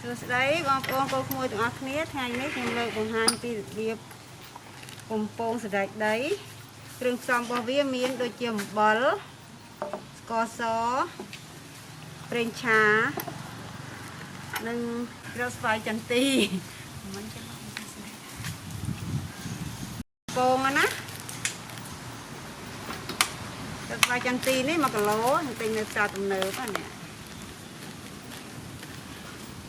សួស្តីបងប្អូនបងប្អូនទាំងអស់គ្នាថ្ងៃនេះខ្ញុំលើកបង្ហាញពីរបៀបបំពងសណ្តែកដីគ្រឿងផ្សំរបស់វាមានដូចជាអំបិលស្ករសប្រេងឆានិងក្រូចស្វាយចន្ទីមិនចាំពងណាក្រូចស្វាយចន្ទីនេះ1គីឡូខ្ញុំទិញនៅផ្សារទំនើបហ្នឹង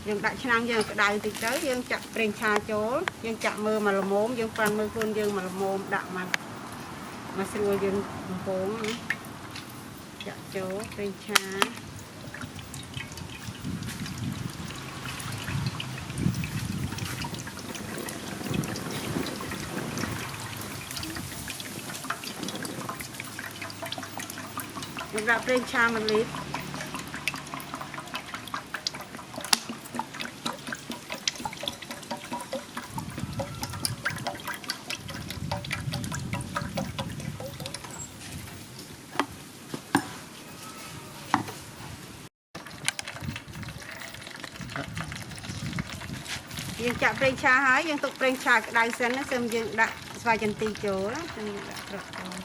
យើងដាក់ឆ្នាំងយើងក្តៅតិចទៅយើងចាក់ប្រេងឆាចូលយើងចាក់មើលមកល្មមយើងប៉ាន់មើលខ្លួនយើងមកល្មមដាក់មកស្រួលយើងបំពងចាក់ចូលប្រេងឆាយើងដាក់ប្រេងឆា1លីត្រយើងចាក់ប្រេងឆាហើយយើងទុកប្រេងឆាក្តៅសិនណាសិនយើងដាក់ស្វាយចន្ទីចូលណាសិនយើងដាក់ត្រកចូល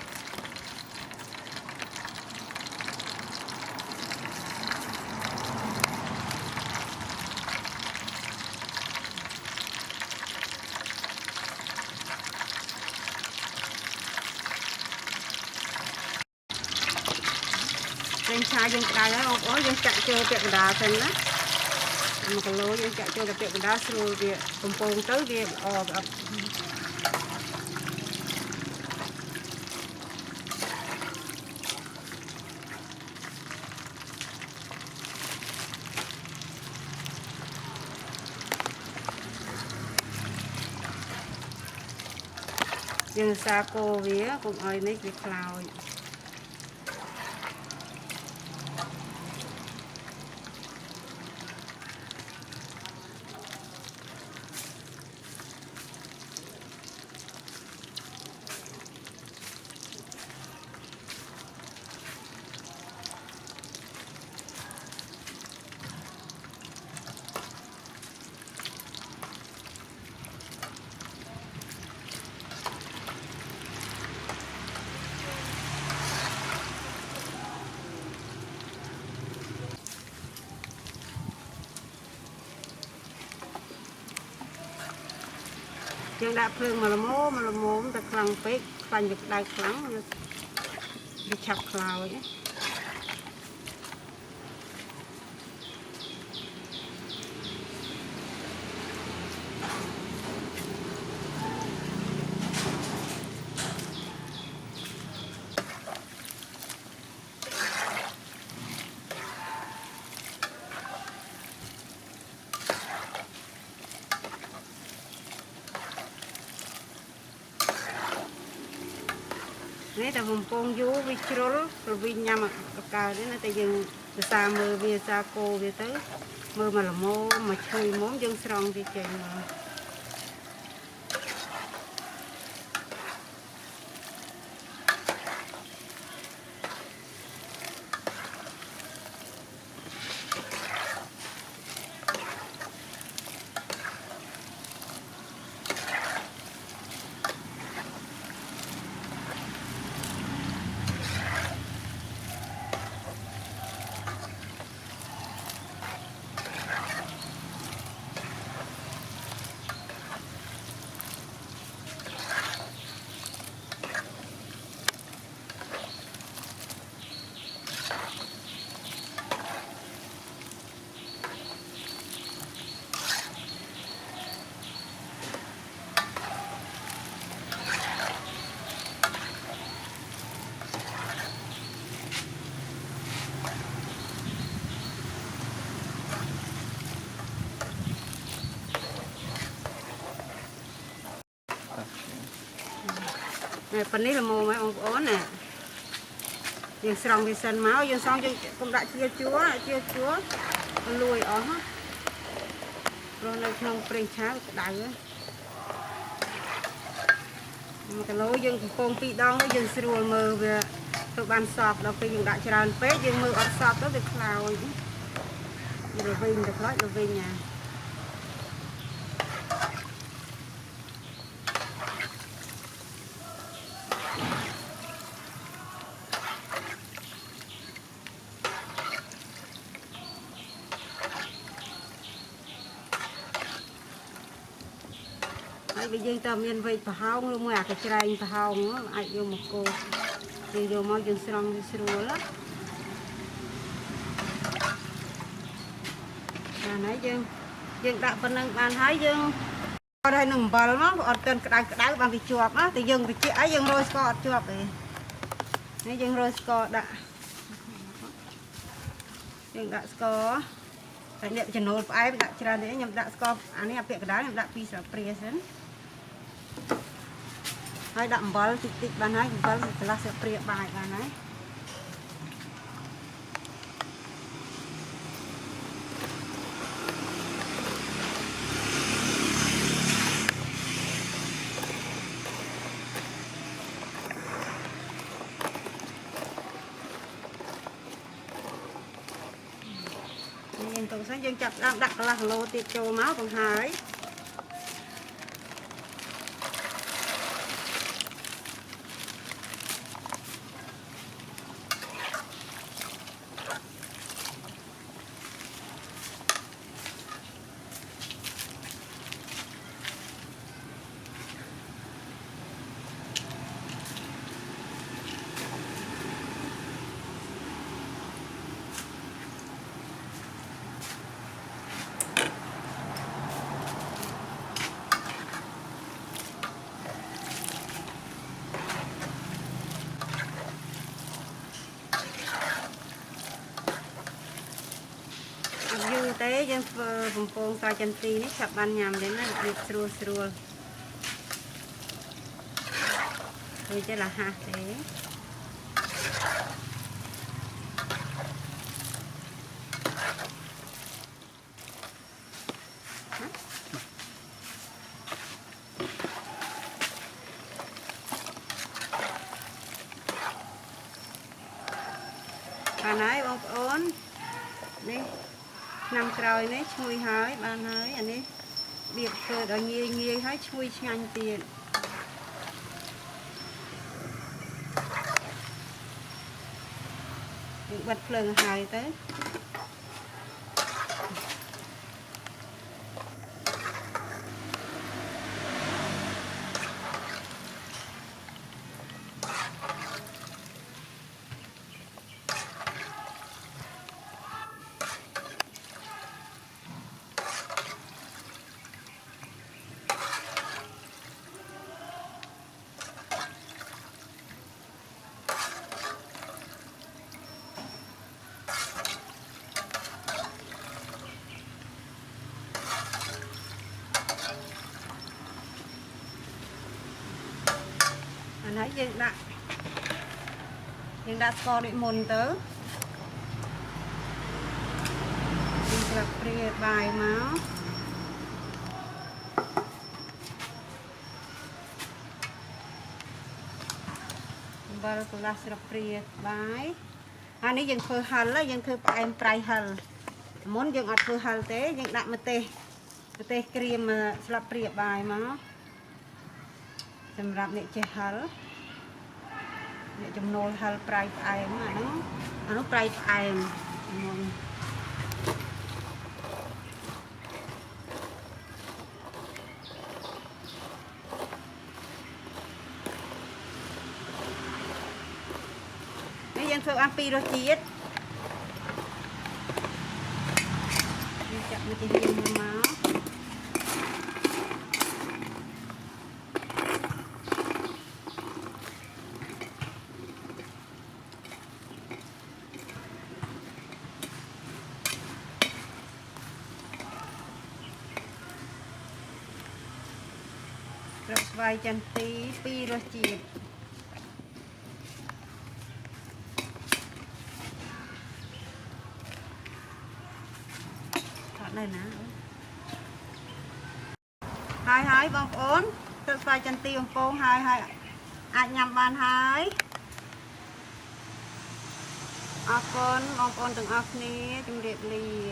ប្រេងឆាយើងក្តៅហើយបងប្អូនយើងចាក់ចូលពាក់កណ្ដាលសិនណា1គីឡូយើងចាក់ចូលទៅពាក់កណ្ដាលស្រួលវាបំពងទៅវាល្អប្រអប់យើងសាកូរវាកុំឲ្យនេះវាខ្លោចយើងដាក់ភ្លើងមកល្មមតែខ្លាំងពេកខ្លាញ់វាក្តៅខ្លាំងវាឆាប់ខ្លោចនេះតែបំពងយូរវាជ្រុលរវិញញ៉ាំកកើនេះណាតែយើងភាសាមើលវាសាគោវាទៅមើលមកល្មមមកឈ្ងុយមុំយើងស្រង់វាចេញមកប៉ុណ្នេះល្មមហើយបងប្អូនណាយើងស្រង់វាសិនមកយើងស្រង់យើងកុំដាក់ជាជួលួយអស់ណាព្រោះនៅក្នុងប្រេងឆាក្តៅ1គីឡូយើងកំពង2ដងយើងស្រួលមើលវាទៅបានសពដល់ពេលយើងដាក់ច្រើនពេកយើងមើលអត់សពទៅវាខ្លោចរវិញទៅខ្លោចរវិញណា ហើយbây giờ tầm miền vịt phá hông luôn mà cái trái phá hông á ai vô một cô thì vô mau dừng xong đi sửa lắm nãy dương đặt phần nâng bàn hái dương ở đây nâng bờ nó ở trên cái đáy bằng cái chuột á thì dương cái chị ấy dương rồi scot chuột này nãy dương rồi scot đã dương đã scot tại niệm chân nồi ai đã chả đấy nhầm đã scot anh ấy cái đá nhầm đã pizza present hai đậm bờ tịt bàn hái bờ là sẽ pre bài bàn hái tổng sáng dân chặt đang đặt là lô tiệt trồ máu còn hái tế dân vùng phong ta chân ti nó chập ban nhầm đến nó việc srua srua rồi chứ là ha thế bà nói bông ổn đi nằm trời này chui hái ban hái anh ấy việc cơ đó nghề nghề hái chui nhanh tiền bật phường hài tới nãy dân đã score để môn tớ đi gặp priệt bài máu bờ của là sập priệt bài anh ấy dân phơi hal là dân phơi em prai hal muốn dân ăn phơi hal thế dân đặt mật tê cream sập priệt bài máu sầm rạp nè chơi hal nè chấm nồi hal prai em mà nó prai em bây giờ phơi ăn pi rồi chiết đi chặt một cái hiên máu rồi vài chân tí pi rồi chiết đây nè hai bông ốn tự vài chân ti bông phong hai ai nhằm bàn hai con bông ôn từng ốc ní trong đẹp lì